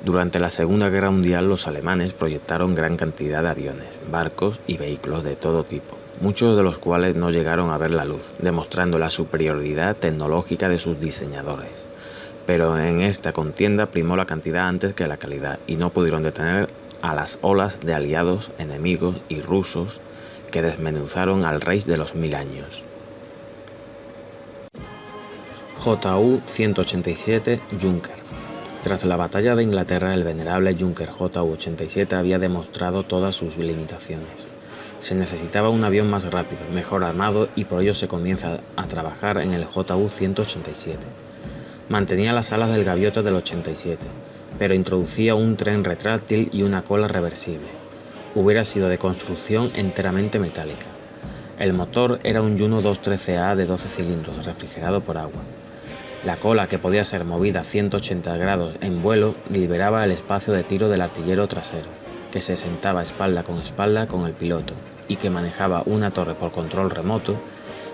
Durante la Segunda Guerra Mundial los alemanes proyectaron gran cantidad de aviones, barcos y vehículos de todo tipo, muchos de los cuales no llegaron a ver la luz, demostrando la superioridad tecnológica de sus diseñadores. Pero en esta contienda primó la cantidad antes que la calidad y no pudieron detener a las olas de aliados, enemigos y rusos que desmenuzaron al Reich de los 1000 años. Ju-187 Junker. Tras la batalla de Inglaterra, el venerable Junker Ju-87 había demostrado todas sus limitaciones. Se necesitaba un avión más rápido, mejor armado y por ello se comienza a trabajar en el Ju-187. Mantenía las alas del gaviota del 87, pero introducía un tren retráctil y una cola reversible. Hubiera sido de construcción enteramente metálica. El motor era un Juno 213A de 12 cilindros refrigerado por agua. La cola, que podía ser movida a 180 grados en vuelo, liberaba el espacio de tiro del artillero trasero, que se sentaba espalda con el piloto y que manejaba una torre por control remoto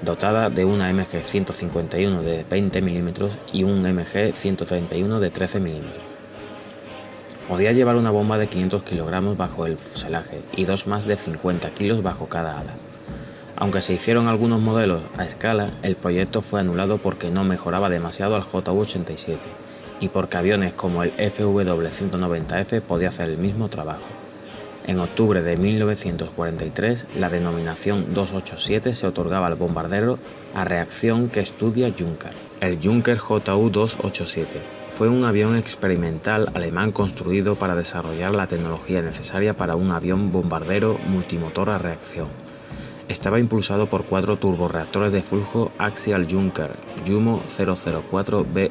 dotada de una MG-151 de 20 mm y un MG-131 de 13 mm. Podía llevar una bomba de 500 kg bajo el fuselaje y dos más de 50 kg bajo cada ala. Aunque se hicieron algunos modelos a escala, el proyecto fue anulado porque no mejoraba demasiado al Ju-87 y porque aviones como el FW-190F podía hacer el mismo trabajo. En octubre de 1943, la denominación 287 se otorgaba al bombardero a reacción que estudia Junker. El Junker Ju-287 fue un avión experimental alemán construido para desarrollar la tecnología necesaria para un avión bombardero multimotor a reacción. Estaba impulsado por 4 turborreactores de flujo Axial Junker Jumo 004B1.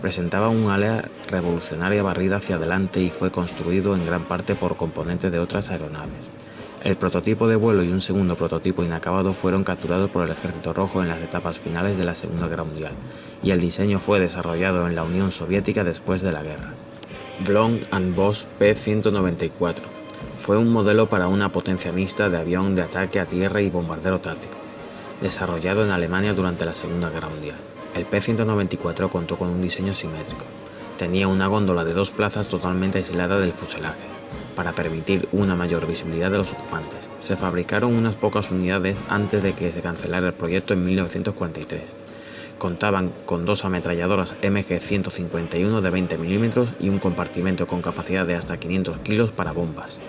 Presentaba un ala revolucionaria barrida hacia adelante y fue construido en gran parte por componentes de otras aeronaves. El prototipo de vuelo y un segundo prototipo inacabado fueron capturados por el Ejército Rojo en las etapas finales de la Segunda Guerra Mundial, y el diseño fue desarrollado en la Unión Soviética después de la guerra. Blom & Voss P-194 fue un modelo para una potencia mixta de avión de ataque a tierra y bombardero táctico, desarrollado en Alemania durante la Segunda Guerra Mundial. El P-194 contó con un diseño simétrico. Tenía una góndola de 2 plazas totalmente aislada del fuselaje, para permitir una mayor visibilidad de los ocupantes. Se fabricaron unas pocas unidades antes de que se cancelara el proyecto en 1943. Contaban con 2 ametralladoras MG-151 de 20 mm y un compartimento con capacidad de hasta 500 kg para bombas.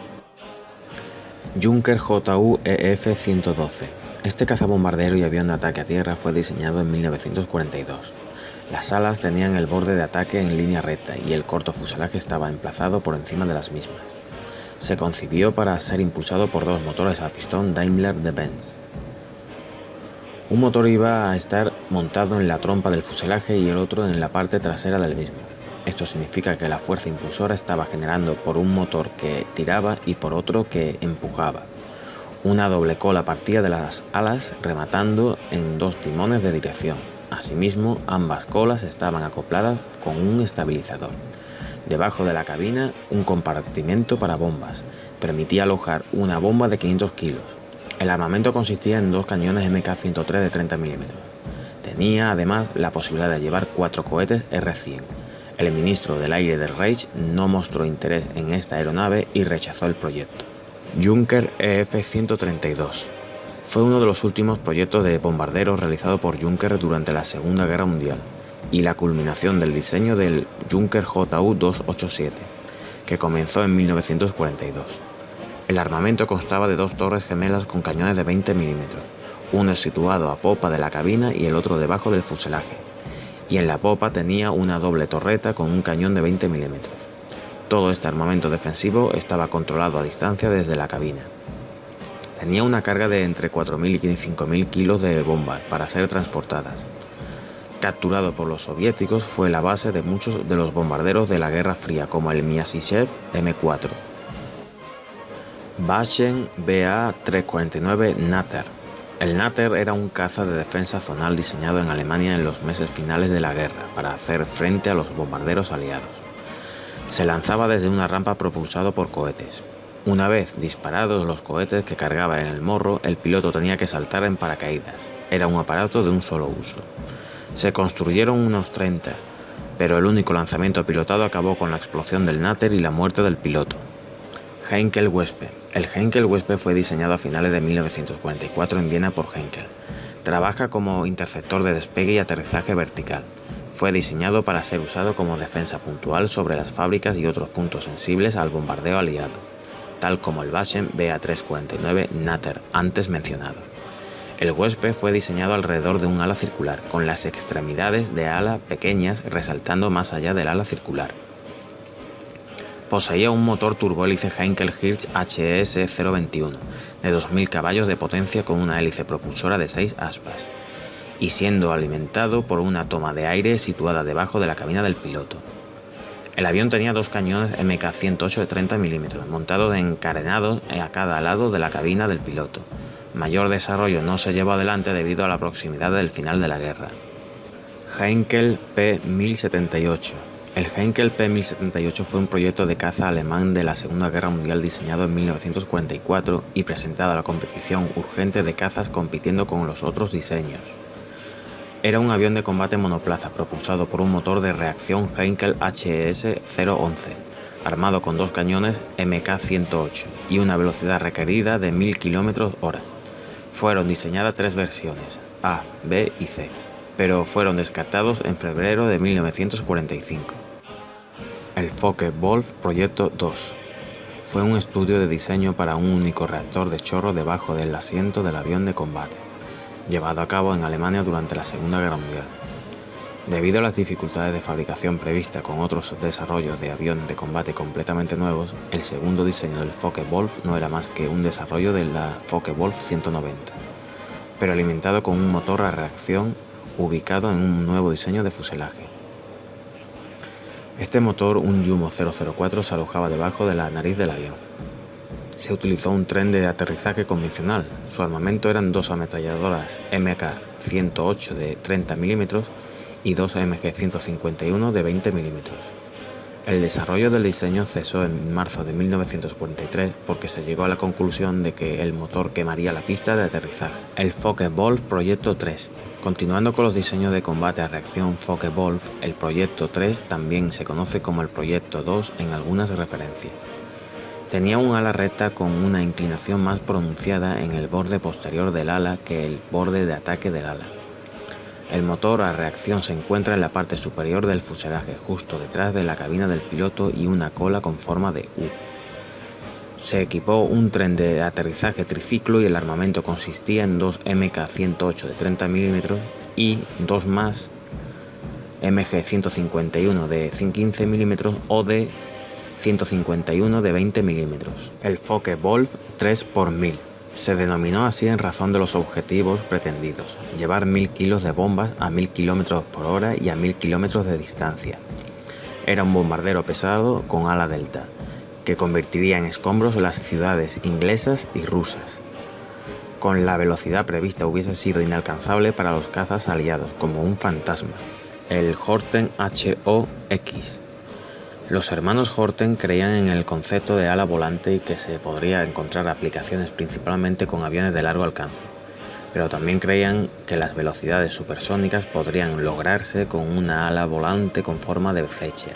Junker Ju-EF-112. Este cazabombardero y avión de ataque a tierra fue diseñado en 1942. Las alas tenían el borde de ataque en línea recta y el corto fuselaje estaba emplazado por encima de las mismas. Se concibió para ser impulsado por 2 motores a pistón Daimler de Benz. Un motor iba a estar montado en la trompa del fuselaje y el otro en la parte trasera del mismo. Esto significa que la fuerza impulsora estaba generando por un motor que tiraba y por otro que empujaba. Una doble cola partía de las alas rematando en 2 timones de dirección. Asimismo, ambas colas estaban acopladas con un estabilizador. Debajo de la cabina, un compartimento para bombas. Permitía alojar una bomba de 500 kilos. El armamento consistía en 2 cañones MK-103 de 30 mm. Tenía además la posibilidad de llevar 4 cohetes R-100. El ministro del Aire del Reich no mostró interés en esta aeronave y rechazó el proyecto. Junker EF-132 fue uno de los últimos proyectos de bombarderos realizado por Junker durante la Segunda Guerra Mundial y la culminación del diseño del Junker Ju-287, que comenzó en 1942. El armamento constaba de 2 torres gemelas con cañones de 20 mm, uno situado a popa de la cabina y el otro debajo del fuselaje, y en la popa tenía una doble torreta con un cañón de 20 mm. Todo este armamento defensivo estaba controlado a distancia desde la cabina. Tenía una carga de entre 4.000 y 5.000 kilos de bombas para ser transportadas. Capturado por los soviéticos, fue la base de muchos de los bombarderos de la Guerra Fría, como el Myasishchev M4. Baschen BA-349 Natter. El Natter era un caza de defensa zonal diseñado en Alemania en los meses finales de la guerra para hacer frente a los bombarderos aliados. Se lanzaba desde una rampa propulsado por cohetes. Una vez disparados los cohetes que cargaba en el morro, el piloto tenía que saltar en paracaídas. Era un aparato de un solo uso. Se construyeron unos 30, pero el único lanzamiento pilotado acabó con la explosión del Natter y la muerte del piloto. Heinkel Wespe. El Heinkel Wespe fue diseñado a finales de 1944 en Viena por Heinkel. Trabaja como interceptor de despegue y aterrizaje vertical. Fue diseñado para ser usado como defensa puntual sobre las fábricas y otros puntos sensibles al bombardeo aliado, tal como el Basen BA-349 Natter antes mencionado. El Wespe fue diseñado alrededor de un ala circular, con las extremidades de ala pequeñas resaltando más allá del ala circular. Poseía un motor turbohélice Heinkel Hirsch HES 021 de 2000 caballos de potencia con una hélice propulsora de 6 aspas, y siendo alimentado por una toma de aire situada debajo de la cabina del piloto. El avión tenía dos cañones MK-108 de 30 mm, montados encadenados a cada lado de la cabina del piloto. Mayor desarrollo no se llevó adelante debido a la proximidad del final de la guerra. Heinkel P-1078. El Heinkel P-1078 fue un proyecto de caza alemán de la Segunda Guerra Mundial diseñado en 1944 y presentado a la competición urgente de cazas compitiendo con los otros diseños. Era un avión de combate monoplaza propulsado por un motor de reacción Heinkel HES 011, armado con dos cañones MK-108 y una velocidad requerida de 1000 km/h. Fueron diseñadas tres versiones, A, B y C, pero fueron descartados en febrero de 1945. El Focke-Wulf Proyecto 2 fue un estudio de diseño para un único reactor de chorro debajo del asiento del avión de combate, llevado a cabo en Alemania durante la Segunda Guerra Mundial. Debido a las dificultades de fabricación prevista con otros desarrollos de avión de combate completamente nuevos, el segundo diseño del Focke-Wulf no era más que un desarrollo de la Focke-Wulf 190, pero alimentado con un motor a reacción ubicado en un nuevo diseño de fuselaje. Este motor, un Jumo 004, se alojaba debajo de la nariz del avión. Se utilizó un tren de aterrizaje convencional. Su armamento eran dos ametralladoras MK-108 de 30 mm y dos MG-151 de 20 mm. El desarrollo del diseño cesó en marzo de 1943 porque se llegó a la conclusión de que el motor quemaría la pista de aterrizaje. El Focke-Wulf Proyecto 3. Continuando con los diseños de combate a reacción Focke-Wulf, el Proyecto 3 también se conoce como el Proyecto 2 en algunas referencias. Tenía un ala recta con una inclinación más pronunciada en el borde posterior del ala que el borde de ataque del ala. El motor a reacción se encuentra en la parte superior del fuselaje, justo detrás de la cabina del piloto y una cola con forma de U. Se equipó un tren de aterrizaje triciclo y el armamento consistía en dos MK-108 de 30 mm y dos más MG-151 de 15 mm o de 151 de 20 mm. El Focke-Wulf 3x1000 se denominó así en razón de los objetivos pretendidos: llevar 1000 kilos de bombas a 1000 km/h y a 1000 km de distancia. Era un bombardero pesado con ala delta, que convertiría en escombros las ciudades inglesas y rusas. Con la velocidad prevista hubiese sido inalcanzable para los cazas aliados, como un fantasma. El Horten HO-X. Los hermanos Horten creían en el concepto de ala volante y que se podría encontrar aplicaciones principalmente con aviones de largo alcance, pero también creían que las velocidades supersónicas podrían lograrse con una ala volante con forma de flecha.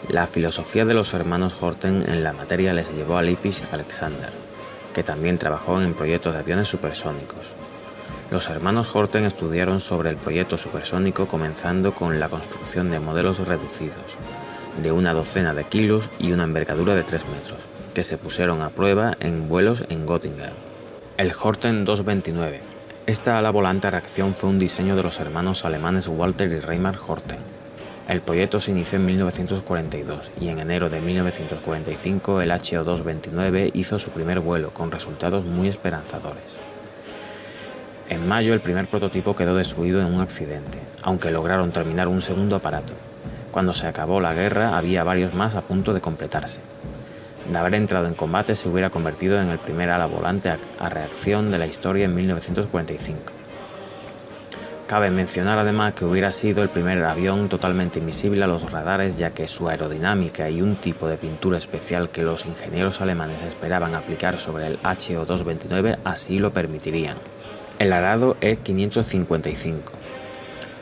La filosofía de los hermanos Horten en la materia les llevó a Lippisch Alexander, que también trabajó en proyectos de aviones supersónicos. Los hermanos Horten estudiaron sobre el proyecto supersónico comenzando con la construcción de modelos reducidos, de una docena de kilos y una envergadura de 3 metros, que se pusieron a prueba en vuelos en Göttingen. El Horten 229. Esta ala volante a reacción fue un diseño de los hermanos alemanes Walter y Reimar Horten. El proyecto se inició en 1942 y en enero de 1945 el HO-229 hizo su primer vuelo con resultados muy esperanzadores. En mayo el primer prototipo quedó destruido en un accidente, aunque lograron terminar un segundo aparato. Cuando se acabó la guerra había varios más a punto de completarse. De haber entrado en combate se hubiera convertido en el primer ala volante a reacción de la historia en 1945. Cabe mencionar además que hubiera sido el primer avión totalmente invisible a los radares, ya que su aerodinámica y un tipo de pintura especial que los ingenieros alemanes esperaban aplicar sobre el HO-229 así lo permitirían. El arado E-555.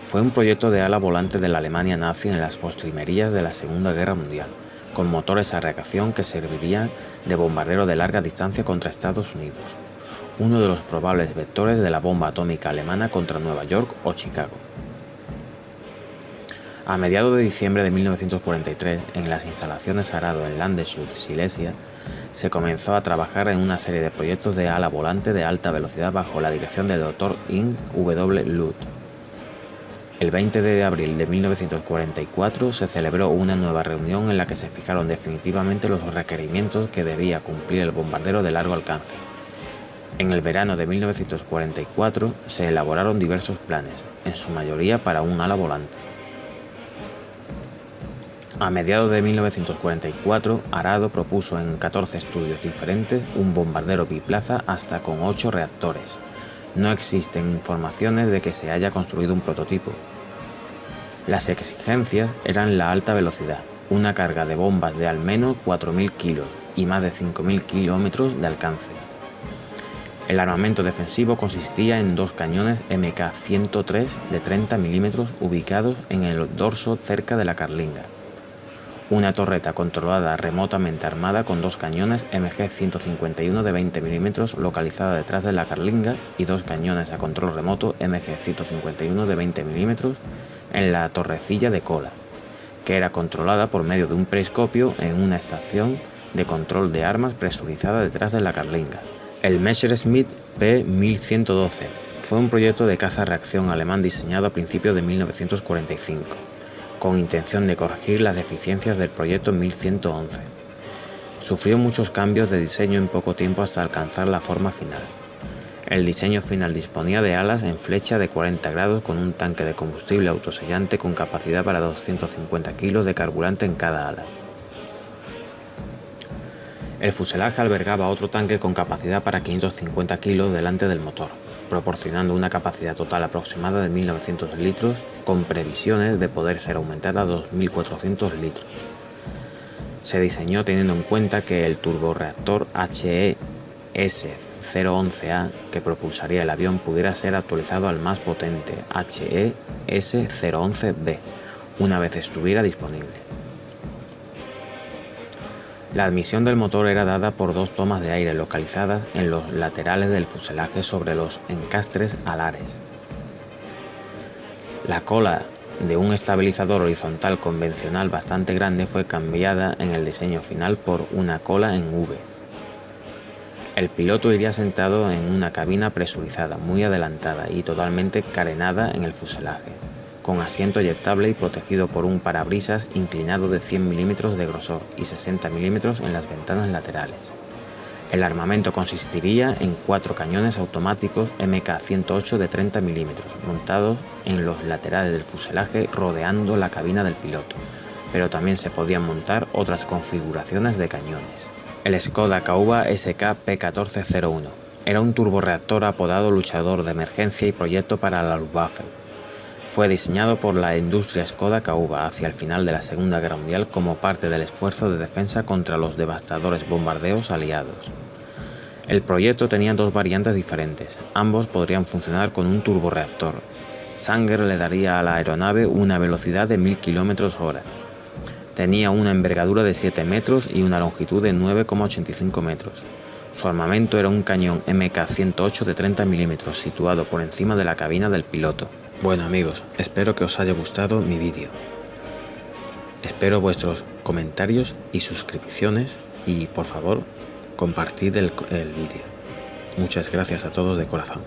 Fue un proyecto de ala volante de la Alemania nazi en las postrimerías de la Segunda Guerra Mundial, con motores a reacción que servirían de bombardero de larga distancia contra Estados Unidos, uno de los probables vectores de la bomba atómica alemana contra Nueva York o Chicago. A mediados de diciembre de 1943, en las instalaciones Arado en Landeshut, Silesia, se comenzó a trabajar en una serie de proyectos de ala volante de alta velocidad bajo la dirección del Dr. Ing. W. Luth. El 20 de abril de 1944 se celebró una nueva reunión en la que se fijaron definitivamente los requerimientos que debía cumplir el bombardero de largo alcance. En el verano de 1944 se elaboraron diversos planes, en su mayoría para un ala volante. A mediados de 1944, Arado propuso en 14 estudios diferentes un bombardero biplaza hasta con 8 reactores. No existen informaciones de que se haya construido un prototipo. Las exigencias eran la alta velocidad, una carga de bombas de al menos 4.000 kilos y más de 5.000 kilómetros de alcance. El armamento defensivo consistía en 2 cañones Mk-103 de 30 mm ubicados en el dorso cerca de la carlinga, una torreta controlada remotamente armada con 2 cañones MG-151 de 20 mm localizada detrás de la carlinga y 2 cañones a control remoto MG-151 de 20 mm en la torrecilla de cola, que era controlada por medio de un periscopio en una estación de control de armas presurizada detrás de la carlinga. El Messerschmitt P-1112 fue un proyecto de caza-reacción alemán diseñado a principios de 1945. Con intención de corregir las deficiencias del proyecto 1111. Sufrió muchos cambios de diseño en poco tiempo hasta alcanzar la forma final. El diseño final disponía de alas en flecha de 40 grados con un tanque de combustible autosellante con capacidad para 250 kilos de carburante en cada ala. El fuselaje albergaba otro tanque con capacidad para 550 kilos delante del motor, proporcionando una capacidad total aproximada de 1.900 litros, con previsiones de poder ser aumentada a 2.400 litros. Se diseñó teniendo en cuenta que el turborreactor HE-S011A que propulsaría el avión pudiera ser actualizado al más potente HE-S011B una vez estuviera disponible. La admisión del motor era dada por 2 tomas de aire localizadas en los laterales del fuselaje sobre los encastres alares. La cola de un estabilizador horizontal convencional bastante grande fue cambiada en el diseño final por una cola en V. El piloto iría sentado en una cabina presurizada, muy adelantada y totalmente carenada en el fuselaje, con asiento eyectable y protegido por un parabrisas inclinado de 100 mm de grosor y 60 mm en las ventanas laterales. El armamento consistiría en 4 cañones automáticos Mk-108 de 30 mm montados en los laterales del fuselaje rodeando la cabina del piloto, pero también se podían montar otras configuraciones de cañones. El Škoda Kauba SK P1401 era un turborreactor apodado luchador de emergencia y proyecto para la Luftwaffe. Fue diseñado por la industria Škoda Kauba hacia el final de la Segunda Guerra Mundial como parte del esfuerzo de defensa contra los devastadores bombardeos aliados. El proyecto tenía 2 variantes diferentes, ambos podrían funcionar con un turborreactor. Sanger le daría a la aeronave una velocidad de 1000 km/h. Tenía una envergadura de 7 metros y una longitud de 9,85 metros. Su armamento era un cañón Mk-108 de 30 mm situado por encima de la cabina del piloto. Bueno amigos, espero que os haya gustado mi vídeo. Espero vuestros comentarios y suscripciones y por favor compartid el vídeo. Muchas gracias a todos de corazón.